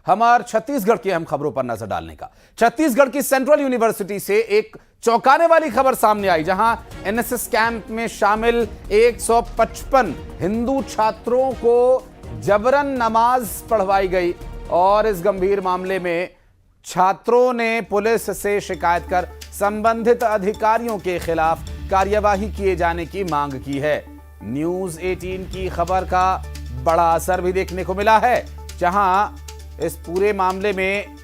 हमार छत्तीसगढ़ की अहम खबरों पर नजर डालने का। छत्तीसगढ़ की सेंट्रल यूनिवर्सिटी से एक चौंकाने वाली खबर सामने आई, जहां एनएसएस कैंप में शामिल 155 हिंदू छात्रों को जबरन नमाज पढ़वाई गई और इस गंभीर मामले में छात्रों ने पुलिस से शिकायत कर संबंधित अधिकारियों के खिलाफ कार्यवाही किए जाने की मांग की है। न्यूज 18 की खबर का बड़ा असर भी देखने को मिला है, जहां इस पूरे मामले में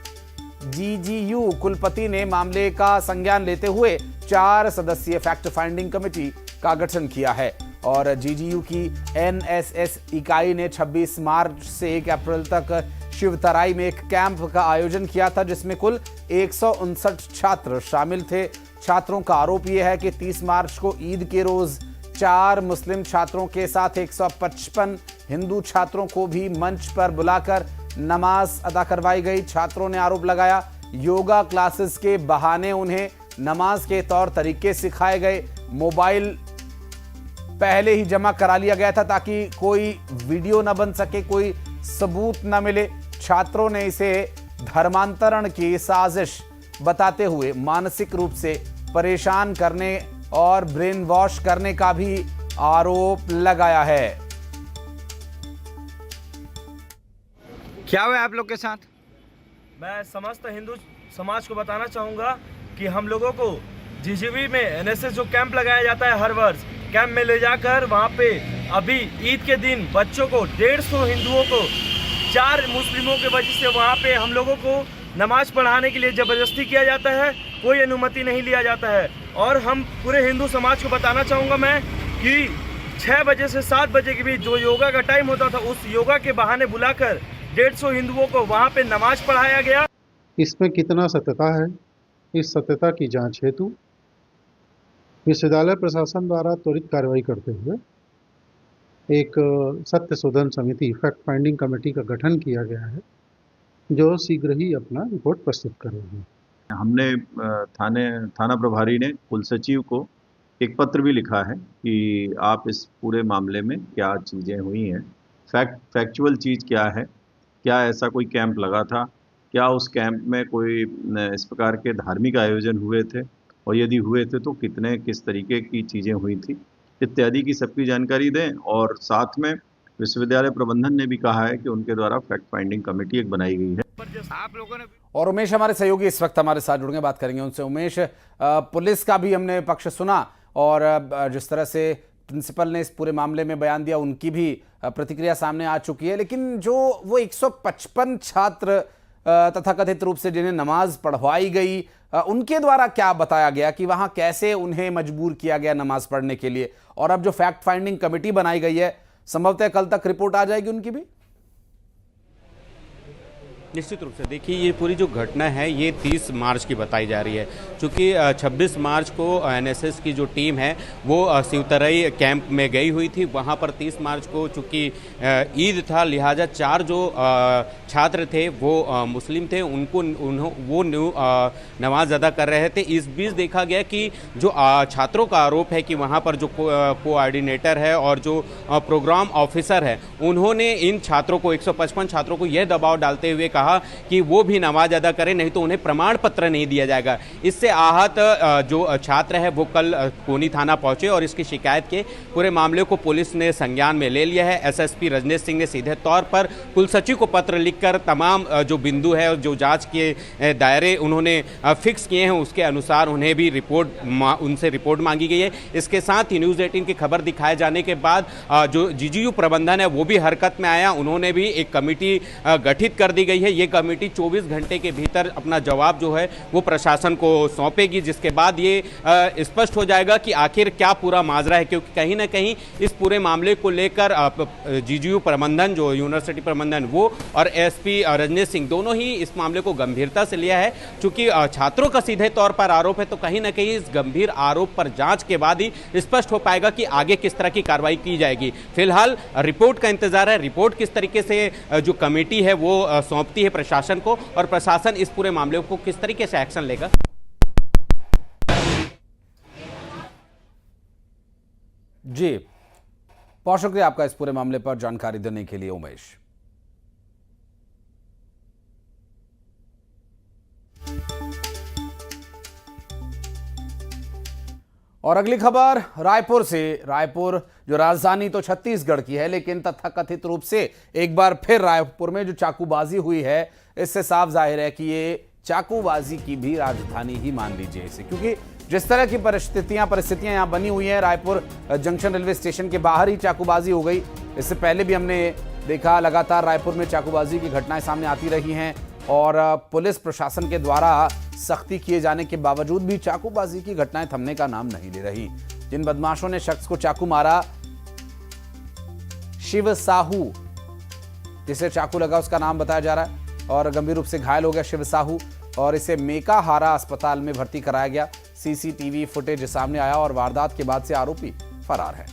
जीजीयू कुलपति ने मामले का संज्ञान लेते हुए 4 सदस्यीय फैक्ट फाइंडिंग कमेटी का गठन किया है और जीजीयू की एनएसएस इकाई ने 26 मार्च से 1 अप्रैल तक शिवतराई में एक कैंप का आयोजन किया था, जिसमें कुल 159 छात्र शामिल थे। छात्रों का आरोप यह है कि 30 मार्च को ईद के रोज 4 मुस्लिम छात्रों के साथ 155 हिंदू छात्रों को भी मंच पर बुलाकर नमाज अदा करवाई गई। छात्रों ने आरोप लगाया योगा क्लासेस के बहाने उन्हें नमाज के तौर तरीके सिखाए गए। मोबाइल पहले ही जमा करा लिया गया था ताकि कोई वीडियो न बन सके, कोई सबूत न मिले। छात्रों ने इसे धर्मांतरण की साजिश बताते हुए मानसिक रूप से परेशान करने और ब्रेन वॉश करने का भी आरोप लगाया है। क्या हुआ आप लोग के साथ? मैं समस्त हिंदू समाज को बताना चाहूँगा कि हम लोगों को जीजीवी में एनएसएस जो कैंप लगाया जाता है हर वर्ष, कैंप में ले जाकर वहाँ पे अभी ईद के दिन बच्चों को 150 हिंदुओं को 4 मुस्लिमों के वजह से वहाँ पे हम लोगों को नमाज पढ़ाने के लिए ज़बरदस्ती किया जाता है, कोई अनुमति नहीं लिया जाता है। और हम पूरे हिंदू समाज को बताना चाहूँगा मैं कि 6 बजे से 7 बजे के बीच जो योगा का टाइम होता था, उस योगा के बहाने बुलाकर 150 हिंदुओं को वहाँ पे नमाज पढ़ाया गया। इसमें कितना सत्यता है, इस सत्यता की जांच हेतु विश्वविद्यालय प्रशासन द्वारा त्वरित कार्रवाई करते हुए एक सत्य शोधन समिति फैक्ट फाइंडिंग कमेटी का गठन किया गया है, जो शीघ्र ही अपना रिपोर्ट प्रस्तुत करेगी। हमने थाना प्रभारी ने कुल सचिव को एक पत्र भी लिखा है कि आप इस पूरे मामले में क्या चीज़ें हुई हैं, फैक्चुअल चीज़ क्या है, क्या ऐसा कोई कैंप लगा था, क्या उस कैंप में कोई इस प्रकार के धार्मिक आयोजन हुए थे और यदि हुए थे तो कितने किस तरीके की चीज़ें हुई थी इत्यादि की सबकी जानकारी दें। और साथ में विश्वविद्यालय प्रबंधन ने भी कहा है कि उनके द्वारा फैक्ट फाइंडिंग कमेटी एक बनाई गई है। आप लोगों ने और उमेश हमारे सहयोगी इस वक्त हमारे साथ जुड़ गए, बात करेंगे उनसे। उमेश, पुलिस का भी हमने पक्ष सुना और जिस तरह से प्रिंसिपल ने इस पूरे मामले में बयान दिया, उनकी भी प्रतिक्रिया सामने आ चुकी है, लेकिन जो वो 155 छात्र तथाकथित रूप से जिन्हें नमाज पढ़वाई गई, उनके द्वारा क्या बताया गया कि वहां कैसे उन्हें मजबूर किया गया नमाज पढ़ने के लिए, और अब जो फैक्ट फाइंडिंग कमेटी बनाई गई है, संभवतः कल तक रिपोर्ट आ जाएगी उनकी भी? निश्चित रूप से देखिए, ये पूरी जो घटना है ये 30 मार्च की बताई जा रही है, क्योंकि 26 मार्च को एनएसएस की जो टीम है वो शिवतराई कैंप में गई हुई थी। वहाँ पर 30 मार्च को चूँकि ईद था, लिहाजा 4 जो छात्र थे वो मुस्लिम थे, उनको वो नमाज अदा कर रहे थे। इस बीच देखा गया कि जो छात्रों का आरोप है कि वहाँ पर जो कोऑर्डिनेटर है और जो प्रोग्राम ऑफिसर है, उन्होंने इन छात्रों को 155 छात्रों को यह दबाव डालते हुए कहा कि वो भी नमाज अदा करें, नहीं तो उन्हें प्रमाण पत्र नहीं दिया जाएगा। इससे आहत जो छात्र है वो कल कोनी थाना पहुंचे और इसकी शिकायत के पूरे मामले को पुलिस ने संज्ञान में ले लिया है। एसएसपी रजनीश सिंह ने सीधे तौर पर कुलसचिव को पत्र लिखकर तमाम जो बिंदु है और जो जांच के दायरे उन्होंने फिक्स किए हैं, उसके अनुसार उन्हें भी उनसे रिपोर्ट मांगी गई है। इसके साथ ही न्यूज़ 18 की खबर दिखाए जाने के बाद जो जीजीयू प्रबंधन है वो भी हरकत में आया। उन्होंने भी एक कमेटी गठित कर दी गई है। ये कमेटी 24 घंटे के भीतर अपना जवाब जो है वो प्रशासन को सौंपेगी, जिसके बाद ये स्पष्ट हो जाएगा कि आखिर क्या पूरा माजरा है, क्योंकि कहीं ना कहीं इस पूरे मामले को लेकर जीजीयू प्रबंधन, जो यूनिवर्सिटी प्रबंधन, वो और एसपी रजनीश सिंह दोनों ही इस मामले को गंभीरता से लिया है। चूंकि छात्रों का सीधे तौर पर आरोप है, तो कहीं ना कहीं इस गंभीर आरोप पर जांच के बाद ही स्पष्ट हो पाएगा कि आगे किस तरह की कार्रवाई की जाएगी। फिलहाल रिपोर्ट का इंतजार है, रिपोर्ट किस तरीके से जो कमेटी है वो सौंपती है प्रशासन को, और प्रशासन इस पूरे मामले को किस तरीके से एक्शन लेगा। जी, बहुत शुक्रिया आपका इस पूरे मामले पर जानकारी देने के लिए उमेश। और अगली खबर रायपुर से। रायपुर जो राजधानी तो छत्तीसगढ़ की है, लेकिन तथाकथित रूप से एक बार फिर रायपुर में जो चाकूबाजी हुई है, इससे साफ जाहिर है कि ये चाकूबाजी की भी राजधानी ही मान लीजिए इसे, क्योंकि जिस तरह की परिस्थितियां यहाँ बनी हुई हैं, रायपुर जंक्शन रेलवे स्टेशन के बाहर ही चाकूबाजी हो गई। इससे पहले भी हमने देखा लगातार रायपुर में चाकूबाजी की घटनाएं सामने आती रही हैं और पुलिस प्रशासन के द्वारा सख्ती किए जाने के बावजूद भी चाकूबाजी की घटनाएं थमने का नाम नहीं ले रही। जिन बदमाशों ने शख्स को चाकू मारा, शिव साहू जिसे चाकू लगा उसका नाम बताया जा रहा है, और गंभीर रूप से घायल हो गया शिव साहू, और इसे मेकाहारा अस्पताल में भर्ती कराया गया। सीसीटीवी फुटेज सामने आया और वारदात के बाद से आरोपी फरार है।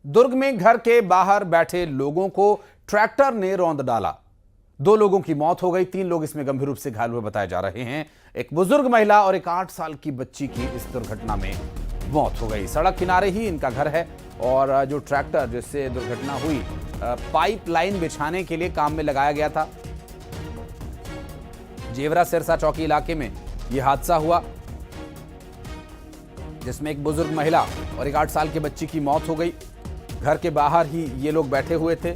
दुर्ग में घर के बाहर बैठे लोगों को ट्रैक्टर ने रौंद डाला। 2 लोगों की मौत हो गई, 3 लोग इसमें गंभीर रूप से घायल हुए बताए जा रहे हैं। एक बुजुर्ग महिला और एक 8 साल की बच्ची की इस दुर्घटना में मौत हो गई। सड़क किनारे ही इनका घर है और जो ट्रैक्टर जिससे दुर्घटना हुई, पाइपलाइन बिछाने के लिए काम में लगाया गया था। जेवरा सिरसा चौकी इलाके में यह हादसा हुआ, जिसमें एक बुजुर्ग महिला और एक 8 साल की बच्ची की मौत हो गई। घर के बाहर ही ये लोग बैठे हुए थे।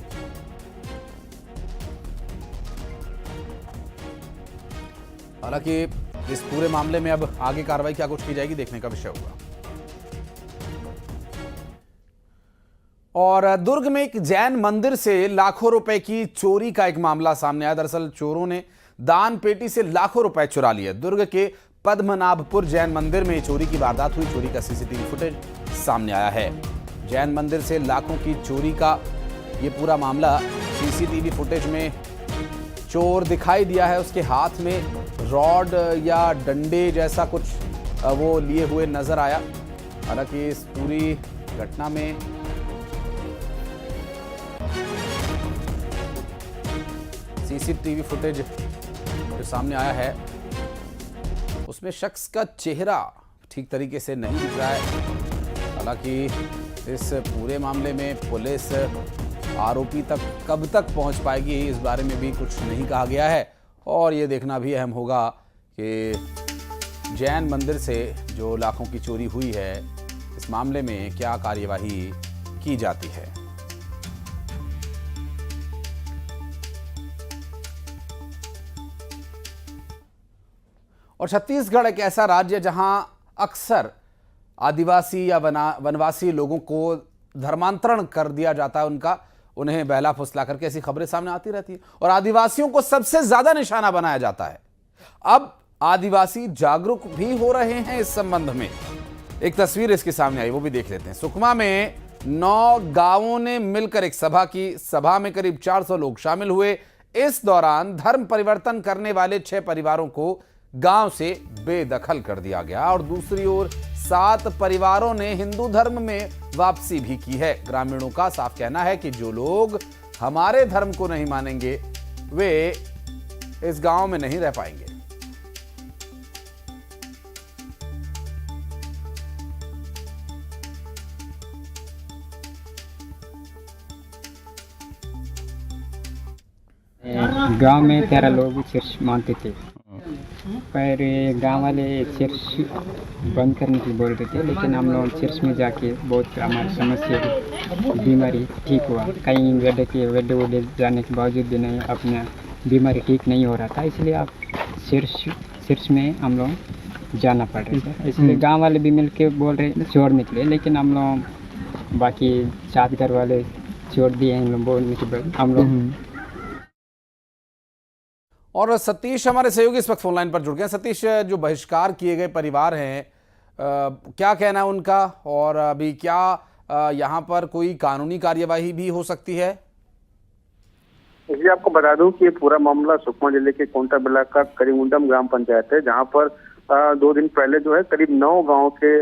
हालांकि इस पूरे मामले में अब आगे कार्रवाई क्या कुछ की जाएगी, देखने का विषय होगा। और दुर्ग में एक जैन मंदिर से लाखों रुपए की चोरी का एक मामला सामने आया। दरअसल चोरों ने दान पेटी से लाखों रुपए चुरा लिए। दुर्ग के पद्मनाभपुर जैन मंदिर में चोरी की वारदात हुई। चोरी का सीसीटीवी फुटेज सामने आया है। जैन मंदिर से लाखों की चोरी का ये पूरा मामला सीसीटीवी फुटेज में चोर दिखाई दिया है। उसके हाथ में रॉड या डंडे जैसा कुछ वो लिए हुए नजर आया। हालांकि इस पूरी घटना में सीसीटीवी फुटेज जो सामने आया है उसमें शख्स का चेहरा ठीक तरीके से नहीं दिख रहा है। हालांकि इस पूरे मामले में पुलिस आरोपी तक कब तक पहुंच पाएगी, इस बारे में भी कुछ नहीं कहा गया है। और ये देखना भी अहम होगा कि जैन मंदिर से जो लाखों की चोरी हुई है, इस मामले में क्या कार्यवाही की जाती है। और छत्तीसगढ़ एक ऐसा राज्य जहां अक्सर आदिवासी या वनवासी लोगों को धर्मांतरण कर दिया जाता है, उन्हें बहला फुसला करके ऐसी खबरें सामने आती रहती हैं और आदिवासियों को सबसे ज्यादा निशाना बनाया जाता है। अब आदिवासी जागरूक भी हो रहे हैं इस संबंध में। एक तस्वीर इसके सामने आई, वो भी देख लेते हैं। सुकमा में 9 गांवों ने मिलकर एक सभा की। सभा में करीब 400 लोग शामिल हुए। इस दौरान धर्म परिवर्तन करने वाले 6 परिवारों को गांव से बेदखल कर दिया गया और दूसरी ओर 7 परिवारों ने हिंदू धर्म में वापसी भी की है। ग्रामीणों का साफ कहना है कि जो लोग हमारे धर्म को नहीं मानेंगे वे इस गांव में नहीं रह पाएंगे। गांव में 13 लोग चर्च मानते थे, पर गांव वाले चर्च बंद करने की बोल रहे थे। लेकिन हम लोग चर्च में जाके बहुत हमारी समस्या बीमारी ठीक हुआ। कहीं वेडे जाने के बावजूद भी नहीं, अपना बीमारी ठीक नहीं हो रहा था। इसलिए आप चर्च में हम लोग जाना पड़ रहा था। इसलिए गांव वाले भी मिलके बोल रहे छोड़ने के लिए, लेकिन हम लोग बाकी 7 घर वाले छोड़ दिए हम लोग बोलने के बाद हम लोग। और सतीश हमारे सहयोगी इस वक्त फोन लाइन पर जुड़ गए। सतीश, जो बहिष्कार किए गए परिवार हैं, क्या कहना है उनका और अभी क्या यहाँ पर कोई कानूनी कार्यवाही भी हो सकती है? जी, आपको बता दूं कि ये पूरा मामला सुकमा जिले के कोंटा बिला का करीमुंडम ग्राम पंचायत है, जहाँ पर 2 दिन पहले जो है करीब 9 गांव के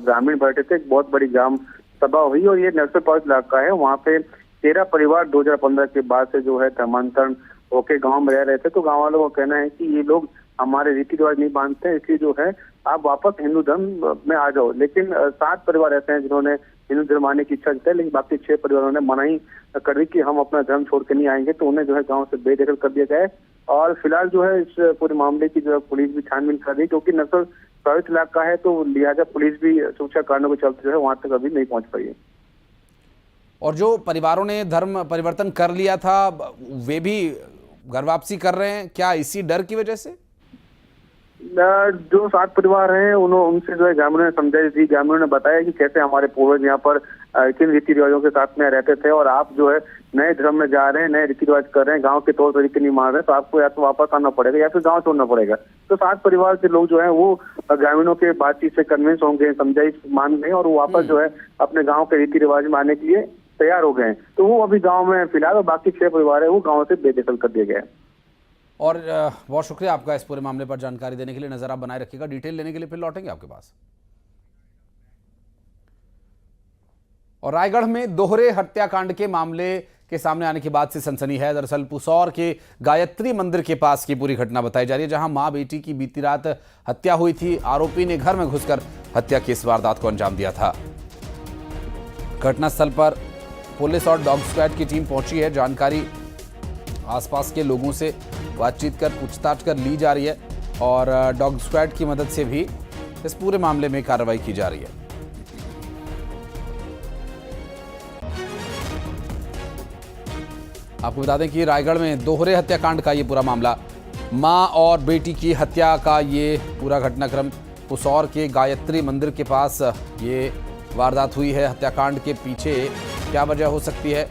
ग्रामीण बैठे थे। एक बहुत बड़ी ग्राम सभा हुई और ये नेशनल फॉरेस्ट इलाका है। वहाँ पे 13 परिवार 2015 के बाद से जो है धर्मांतरण होके गांव में रह रहे थे। तो गांव वालों का कहना है कि ये लोग हमारे रीति रिवाज नहीं मानते हैं, इसलिए जो है आप वापस हिंदू धर्म में आ जाओ। लेकिन 7 परिवार ऐसे हैं जिन्होंने हिंदू धर्म आने की इच्छा जताई, लेकिन बाकी 6 परिवारों ने मनाही कर दी कि हम अपना धर्म छोड़ के नहीं आएंगे, तो उन्हें जो है गाँव से बेदखल कर दिया गया है। और फिलहाल जो है इस पूरे मामले की जो है पुलिस भी छानबीन कर रही है, क्योंकि नक्सल प्रभावित इलाका है, तो लिहाजा पुलिस भी सुरक्षा कारणों के चलते जो है वहां तक अभी नहीं पहुंच पाई है। और जो परिवारों ने धर्म परिवर्तन कर लिया था वे भी घर वापसी कर रहे हैं, क्या इसी डर की वजह से? जो 7 परिवार हैं उनसे जो है ग्रामीणों ने समझाई थी। ग्रामीणों ने बताया कि कैसे हमारे पूर्वज यहाँ पर किन रीति रिवाजों के साथ में रहते थे, और आप जो है नए धर्म में जा रहे हैं, नए रीति रिवाज कर रहे हैं, गांव के तौर तरीके नहीं मान रहे, तो आपको या तो वापस आना पड़ेगा या फिर गांव छोड़ना पड़ेगा। तो 7 परिवार के लोग जो है वो ग्रामीणों के बातचीत से कन्विंस होंगे, समझाई मान गए, और वो वापस जो है अपने गाँव के रीति रिवाज में आने के लिए तैयार हो गए हैं। तो वो अभी गाँव में फिलहाल, और बाकी 6 परिवार है वो गाँव से बेदखल कर दिए गए हैं। और बहुत शुक्रिया आपका इस पूरे मामले पर जानकारी देने के लिए। नजर आप बनाए रखिएगा, डिटेल लेने के लिए फिर लौटेंगे आपके पास। और रायगढ़ में दोहरे हत्याकांड के मामले के सामने आने के बाद से सनसनी है। दरअसल पुसौर के गायत्री मंदिर के पास की पूरी घटना बताई जा रही है, जहां मां बेटी की बीती रात हत्या हुई थी। आरोपी ने घर में घुसकर हत्या की इस वारदात को अंजाम दिया था। घटनास्थल पर पुलिस और डॉग स्क्वाड की टीम पहुंची है। जानकारी आसपास के लोगों से बातचीत कर पूछताछ कर ली जा रही है, और डॉग स्क्वाड की मदद से भी इस पूरे मामले में कार्रवाई की जा रही है। आपको बता दें कि रायगढ़ में दोहरे हत्याकांड का ये पूरा मामला, मां और बेटी की हत्या का ये पूरा घटनाक्रम पुसौर के गायत्री मंदिर के पास ये वारदात हुई है। हत्याकांड के पीछे क्या वजह हो सकती है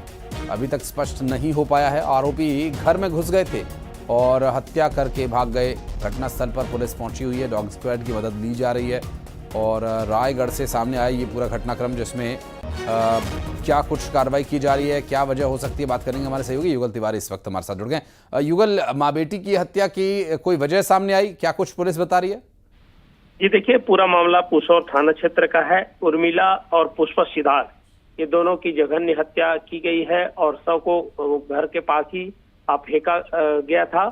अभी तक स्पष्ट नहीं हो पाया है। आरोपी घर में घुस गए थे और हत्या करके भाग गए। घटनास्थल पर पुलिस पहुंची हुई है, डॉग स्क्वाड की मदद ली जा रही है, और रायगढ़ से सामने आया ये पूरा घटनाक्रम, जिसमें क्या कुछ कार्रवाई की जा रही है, क्या वजह हो सकती है, बात करेंगे। हमारे सहयोगी युगल तिवारी इस वक्त हमारे साथ जुड़ गए। युगल, माँ बेटी की हत्या की कोई वजह सामने आई, क्या कुछ पुलिस बता रही है? जी देखिए, पूरा मामला पुसौर थाना क्षेत्र का है। उर्मिला और पुष्प सिद्धार्थ, ये दोनों की जघन्य हत्या की गई है, और शव को घर के पास ही फेंका गया था।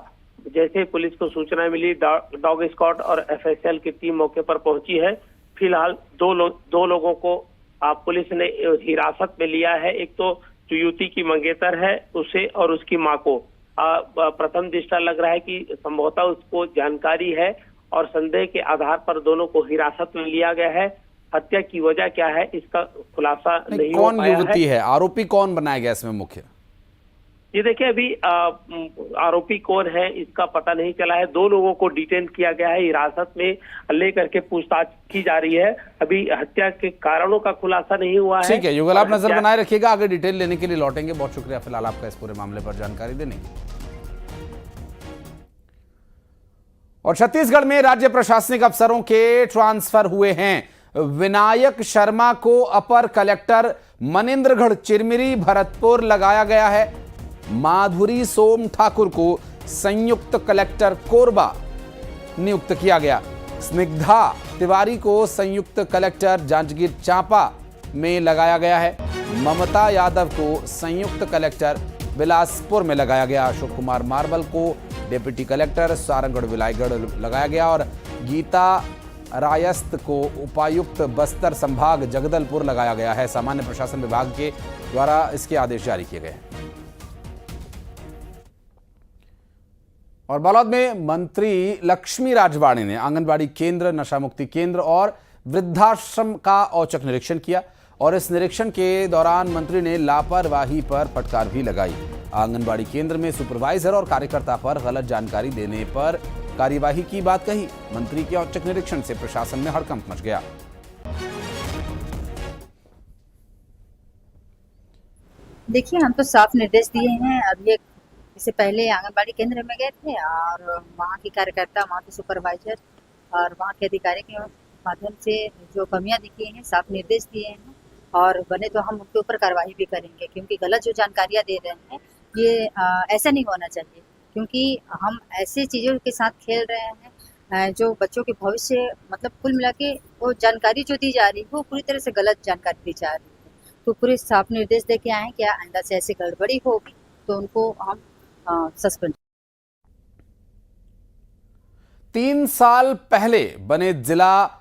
जैसे पुलिस को सूचना मिली, डॉग स्क्वाड और एफएसएल की टीम मौके पर पहुंची है। फिलहाल दो लोगों को पुलिस ने हिरासत में लिया है। एक तो जो युवती की मंगेतर है उसे, और उसकी मां को प्रथम दृष्टया लग रहा है कि संभवतः उसको जानकारी है, और संदेह के आधार पर दोनों को हिरासत में लिया गया है। हत्या की वजह क्या है इसका खुलासा नहीं हो कौन पाया युवती है, आरोपी कौन बनाया गया इसमें मुख्य? ये देखिए, अभी आरोपी कौन है इसका पता नहीं चला है। 2 लोगों को डिटेन किया गया है, हिरासत में लेकर के पूछताछ की जा रही है। अभी हत्या के कारणों का खुलासा नहीं हुआ है। ठीक है युगल, आप नजर बनाए रखिएगा, आगे डिटेल लेने के लिए लौटेंगे। बहुत शुक्रिया फिलहाल आपका इस पूरे मामले पर जानकारी देने की। और छत्तीसगढ़ में राज्य प्रशासनिक अफसरों के ट्रांसफर हुए हैं। विनायक शर्मा को अपर कलेक्टर मनेन्द्रगढ़ चिरमिरी भरतपुर लगाया गया है। माधुरी सोम ठाकुर को संयुक्त कलेक्टर कोरबा नियुक्त किया गया। स्निग्धा तिवारी को संयुक्त कलेक्टर जांजगीर चांपा में लगाया गया है। ममता यादव को संयुक्त कलेक्टर बिलासपुर में लगाया गया। अशोक कुमार मार्बल को डिप्टी कलेक्टर सारंगढ़ विलायगढ़ लगाया गया, और गीता रायस्त को उपायुक्त बस्तर संभाग जगदलपुर लगाया गया है। सामान्य प्रशासन विभाग के द्वारा इसके आदेश जारी किए गए हैं। और बालोद में मंत्री लक्ष्मी राजवाड़े ने आंगनबाड़ी केंद्र, नशा मुक्ति केंद्र और वृद्धाश्रम का औचक निरीक्षण किया, और इस निरीक्षण के दौरान मंत्री ने लापरवाही पर फटकार भी लगाई। आंगनबाड़ी केंद्र में सुपरवाइजर और कार्यकर्ता पर गलत जानकारी देने पर कार्यवाही की बात कही। मंत्री के औचक निरीक्षण से प्रशासन में हड़कंप मच गया। देखिए, हम तो साफ निर्देश दिए हैं। अभी इससे पहले आंगनबाड़ी केंद्र में गए थे, और वहाँ की कार्यकर्ता, वहाँ के सुपरवाइजर और वहाँ के अधिकारी के माध्यम से जो कमियां दिखी हैं, साफ निर्देश दिए हैं, और बने तो हम उनके ऊपर कार्रवाई भी करेंगे। क्योंकि गलत जो जानकारियां दे रहे हैं ये ऐसा नहीं होना चाहिए, क्योंकि हम ऐसे चीज़ों के साथ खेल रहे हैं जो बच्चों के भविष्य, मतलब कुल मिला के वो जानकारी जो दी जा रही है वो पूरी तरह से गलत जानकारी दी जा रही है। तो पूरे साफ निर्देश दे के आए हैं कि आइंदा से ऐसी गड़बड़ी होगी तो उनको हम सस्पेंड। 3 साल पहले बने जिला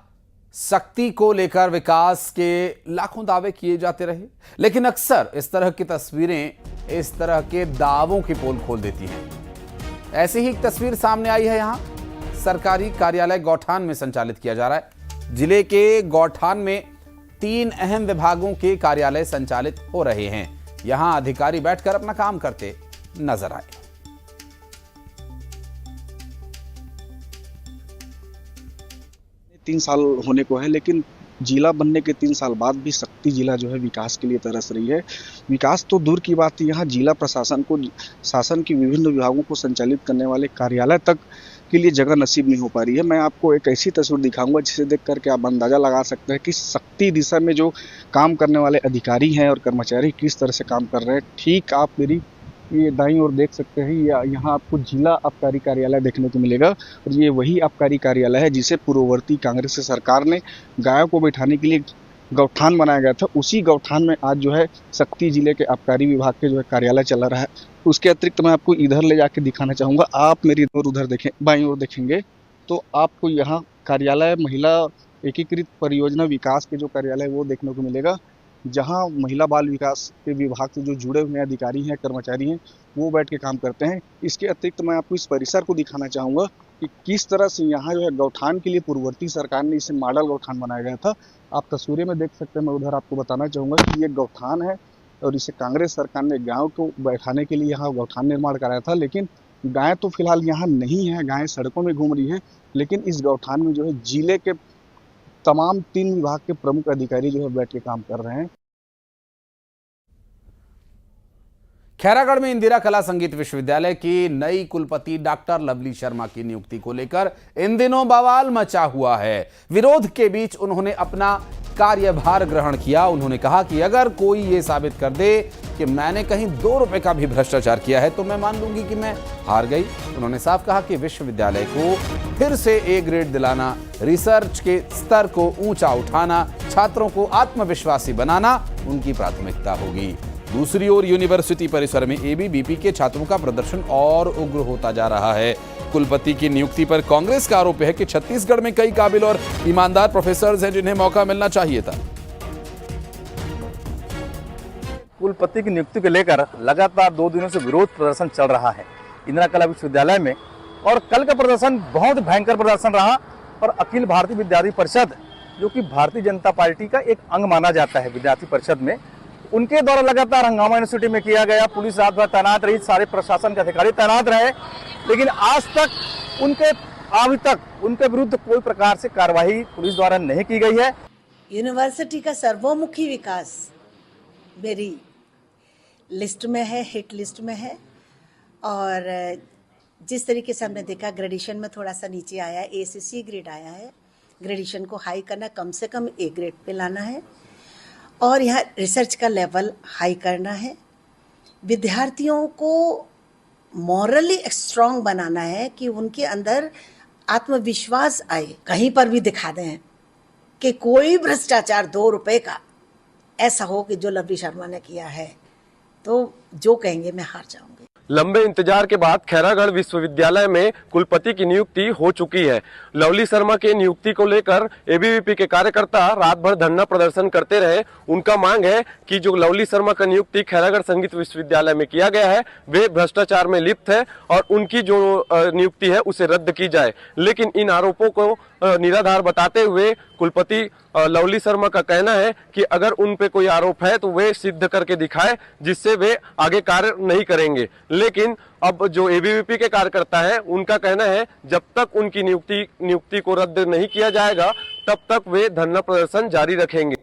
शक्ति को लेकर विकास के लाखों दावे किए जाते रहे, लेकिन अक्सर इस तरह की तस्वीरें इस तरह के दावों की पोल खोल देती हैं। ऐसी ही एक तस्वीर सामने आई है। यहां सरकारी कार्यालय गौठान में संचालित किया जा रहा है। जिले के गौठान में 3 अहम विभागों के कार्यालय संचालित हो रहे हैं। यहां अधिकारी बैठकर अपना काम करते नजर आए। 3 साल होने को है, लेकिन जिला बनने के 3 साल बाद भी शक्ति जिला जो है विकास के लिए तरस रही है। विकास तो दूर की बात है, यहाँ जिला प्रशासन को शासन के विभिन्न विभागों को संचालित करने वाले कार्यालय तक के लिए जगह नसीब नहीं हो पा रही है। मैं आपको एक ऐसी तस्वीर दिखाऊंगा जिसे देख करके आप अंदाजा लगा सकते हैं कि शक्ति दिशा में जो काम करने वाले अधिकारी हैं और कर्मचारी किस तरह से काम कर रहे हैं। ठीक आप मेरी ये दाईं ओर देख सकते हैं, यहाँ आपको जिला आबकारी कार्यालय देखने को मिलेगा और ये वही आबकारी कार्यालय है जिसे पूर्ववर्ती कांग्रेस सरकार ने गायों को बैठाने के लिए गौठान बनाया गया था। उसी गौठान में आज जो है शक्ति जिले के आबकारी विभाग के जो है कार्यालय चला रहा है। उसके अतिरिक्त मैं आपको इधर ले जाके दिखाना चाहूँगा। आप मेरी उधर देखें, बाईं ओर देखेंगे तो आपको यहाँ कार्यालय महिला एकीकृत परियोजना विकास के जो कार्यालय वो देखने को मिलेगा, जहां महिला बाल विकास के विभाग से जो जुड़े हुए अधिकारी हैं, कर्मचारी हैं, वो बैठ के काम करते हैं। इसके अतिरिक्त मैं आपको इस परिसर को दिखाना चाहूँगा कि किस तरह से यहाँ जो है गौठान के लिए पूर्ववर्ती सरकार ने इसे मॉडल गौठान बनाया गया था। आप तस्वीरें में देख सकते हैं। मैं उधर आपको बताना चाहूँगा कि ये गौठान है और इसे कांग्रेस सरकार ने गायों को बैठाने के लिए यहाँ गौठान निर्माण कराया था, लेकिन गायें तो फिलहाल यहाँ नहीं है, गायें सड़कों में घूम रही हैं। लेकिन इस गौठान में जो है जिले के तमाम 3 विभाग के प्रमुख अधिकारी जो है बैठ के काम कर रहे हैं। खैरागढ़ में इंदिरा कला संगीत विश्वविद्यालय की नई कुलपति डॉक्टर लवली शर्मा की नियुक्ति को लेकर इन दिनों बवाल मचा हुआ है। विरोध के बीच उन्होंने अपना कार्यभार ग्रहण किया। उन्होंने कहा कि अगर कोई ये साबित कर दे कि मैंने कहीं 2 रुपए का भी भ्रष्टाचार किया है तो मैं मान लूंगी कि मैं हार गई। उन्होंने साफ कहा कि विश्वविद्यालय को फिर से A ग्रेड दिलाना, रिसर्च के स्तर को ऊंचा उठाना, छात्रों को आत्मविश्वासी बनाना उनकी प्राथमिकता होगी। दूसरी ओर यूनिवर्सिटी परिसर में ABVP के छात्रों का प्रदर्शन और उग्र होता जा रहा है। कुलपति की नियुक्ति पर कांग्रेस का आरोप है कि छत्तीसगढ़ में कई काबिल और ईमानदार प्रोफेसर हैं जिन्हें मौका मिलना चाहिए था। कुलपति की नियुक्ति को लेकर लगातार 2 दिनों से विरोध प्रदर्शन चल रहा है इंदिरा कला विश्वविद्यालय में, और कल का प्रदर्शन बहुत भयंकर प्रदर्शन रहा। और अखिल भारतीय विद्यार्थी परिषद, जो कि भारतीय जनता पार्टी का एक अंग माना जाता है विद्यार्थी परिषद में, उनके द्वारा लगातार हंगामा यूनिवर्सिटी में किया गया। पुलिस रात भर तैनात रही, सारे प्रशासन के अधिकारी तैनात रहे, लेकिन आज तक अभी तक उनके विरुद्ध कोई प्रकार से कार्रवाई पुलिस द्वारा नहीं की गई है। यूनिवर्सिटी का सर्वमुखी विकास मेरी लिस्ट में है, हिट लिस्ट में है। और जिस तरीके से हमने देखा, ग्रेडेशन में थोड़ा सा नीचे आया है, A से C ग्रेड आया है। ग्रेडेशन को हाई करना, कम से कम A ग्रेड पे लाना है, और यहाँ रिसर्च का लेवल हाई करना है। विद्यार्थियों को मॉरली स्ट्रांग बनाना है कि उनके अंदर आत्मविश्वास आए। कहीं पर भी दिखा दें कि कोई भ्रष्टाचार 2 रुपए का ऐसा हो कि जो लवली शर्मा ने किया है, तो जो कहेंगे मैं हार जाऊंगी। लंबे इंतजार के बाद खैरागढ़ विश्वविद्यालय में कुलपति की नियुक्ति हो चुकी है। लवली शर्मा के नियुक्ति को लेकर ABVP के कार्यकर्ता रात भर धरना प्रदर्शन करते रहे। उनका मांग है कि जो लवली शर्मा का नियुक्ति खैरागढ़ संगीत विश्वविद्यालय में किया गया है वे भ्रष्टाचार में लिप्त है और उनकी जो नियुक्ति है उसे रद्द की जाए। लेकिन इन आरोपों को निराधार बताते हुए कुलपति लवली शर्मा का कहना है कि अगर उन पे कोई आरोप है तो वे सिद्ध करके दिखाए, जिससे वे आगे कार्य नहीं करेंगे। लेकिन अब जो ABVP के कार्यकर्ता हैं उनका कहना है जब तक उनकी नियुक्ति को रद्द नहीं किया जाएगा तब तक वे धरना प्रदर्शन जारी रखेंगे।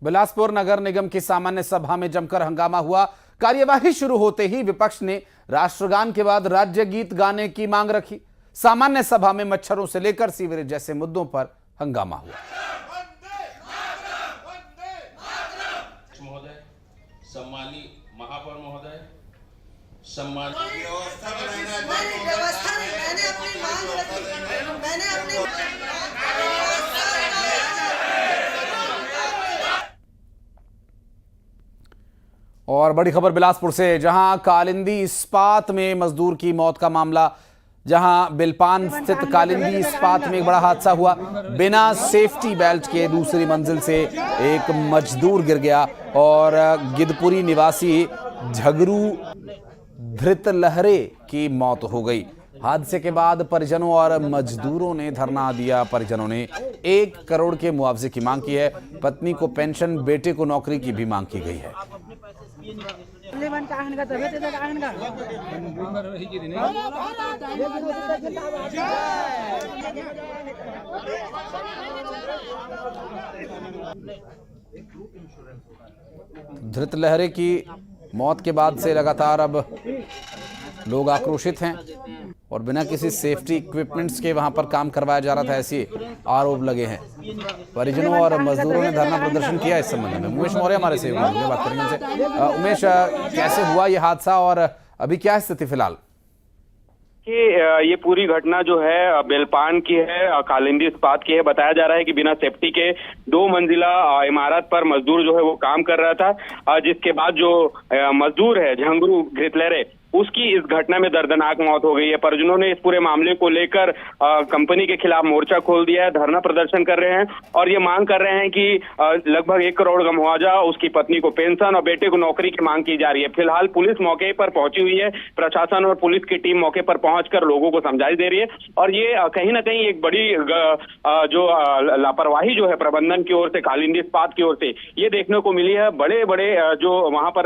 बिलासपुर नगर निगम की सामान्य सभा में जमकर हंगामा हुआ। कार्यवाही शुरू होते ही विपक्ष ने राष्ट्रगान के बाद राज्य गीत गाने की मांग रखी। सामान्य सभा में मच्छरों से लेकर सीवरेज जैसे मुद्दों पर हंगामा हुआ। महोदय, सम्मानी महापौर महोदय, सम्मान और बड़ी खबर बिलासपुर से, जहां कालिंदी इस्पात में मजदूर की मौत का मामला जहां बिलपान स्थित कालिंदी इस्पात में एक बड़ा हादसा हुआ। बिना सेफ्टी बेल्ट के दूसरी मंजिल से एक मजदूर गिर गया और गिदपुरी निवासी झगरू धृतलहरे की मौत हो गई। हादसे के बाद परिजनों और मजदूरों ने धरना दिया। परिजनों ने 1 करोड़ के मुआवजे की मांग की है। पत्नी को पेंशन, बेटे को नौकरी की भी मांग की गई है। धृतलहरे की मौत के बाद से लगातार अब लोग आक्रोशित हैं और बिना किसी सेफ्टी इक्विपमेंट्स के वहां पर काम करवाया जा रहा था, ऐसे आरोप लगे हैं। परिजनों और मजदूरों ने धरना प्रदर्शन किया इस संबंध में। उमेश मौर्य हमारे सहयोगी बात करेंगे उनसे। उमेश, कैसे हुआ ये हादसा और अभी क्या स्थिति फिलहाल? ये पूरी घटना जो है बेलपान की है, कालिंदी इस्पात की है। बताया जा रहा है कि बिना सेफ्टी के 2 मंजिला इमारत पर मजदूर जो है वो काम कर रहा था, जिसके बाद जो मजदूर है झंगरू धृतलहरे, उसकी इस घटना में दर्दनाक मौत हो गई है। परिजनों ने इस पूरे मामले को लेकर कंपनी के खिलाफ मोर्चा खोल दिया है, धरना प्रदर्शन कर रहे हैं और ये मांग कर रहे हैं कि लगभग 1 करोड़ का मुआवजा, उसकी पत्नी को पेंशन और बेटे को नौकरी की मांग की जा रही है। फिलहाल पुलिस मौके पर पहुंची हुई है, प्रशासन और पुलिस की टीम मौके पर पहुंचकर लोगों को समझाई दे रही है और ये कहीं ना कहीं एक बड़ी जो लापरवाही जो है प्रबंधन की ओर से, कालिंदी इस्पात की ओर से, ये देखने को मिली है। बड़े बड़े जो वहां पर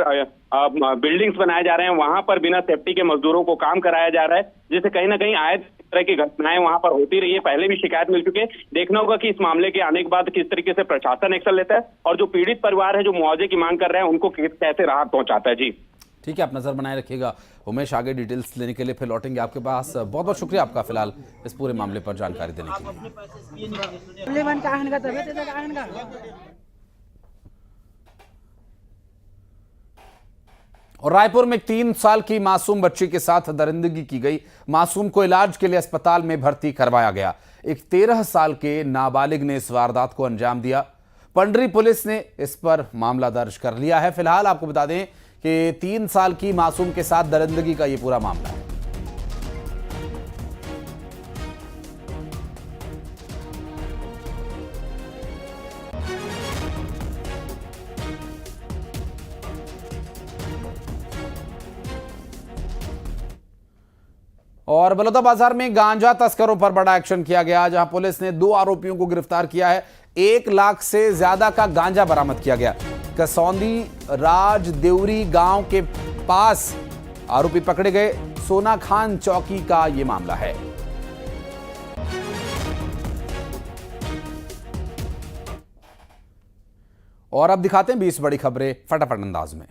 बिल्डिंग्स बनाए जा रहे हैं, वहां पर बिना सेफ्टी के मजदूरों को काम कराया जा रहा है, जिससे कहीं ना कहीं आए तरह की घटनाएं वहां पर होती रही है। पहले भी शिकायत मिल चुकी है। देखना होगा कि इस मामले के आने के बाद किस तरीके से प्रशासन एक्शन लेता है और जो पीड़ित परिवार है, जो मुआवजे की मांग कर रहे हैं, उनको कैसे राहत पहुंचाता है। जी ठीक है, आप नजर बनाए रखिएगा। उमेश, आगे डिटेल्स लेने के लिए फिर लौटेंगे आपके पास। बहुत बहुत शुक्रिया आपका फिलहाल इस पूरे मामले पर जानकारी देने के लिए। और रायपुर में 3 साल की मासूम बच्ची के साथ दरिंदगी की गई। मासूम को इलाज के लिए अस्पताल में भर्ती करवाया गया। एक 13 साल के नाबालिग ने इस वारदात को अंजाम दिया। पंडरी पुलिस ने इस पर मामला दर्ज कर लिया है। फिलहाल आपको बता दें कि 3 साल की मासूम के साथ दरिंदगी का ये पूरा मामला है। और बलौदा बाजार में गांजा तस्करों पर बड़ा एक्शन किया गया, जहां पुलिस ने 2 आरोपियों को गिरफ्तार किया है। 1 लाख से ज्यादा का गांजा बरामद किया गया। कसौंदी राजदेवरी गांव के पास आरोपी पकड़े गए। सोना खान चौकी का यह मामला है। और अब दिखाते हैं 20 बड़ी खबरें फटाफट अंदाज में।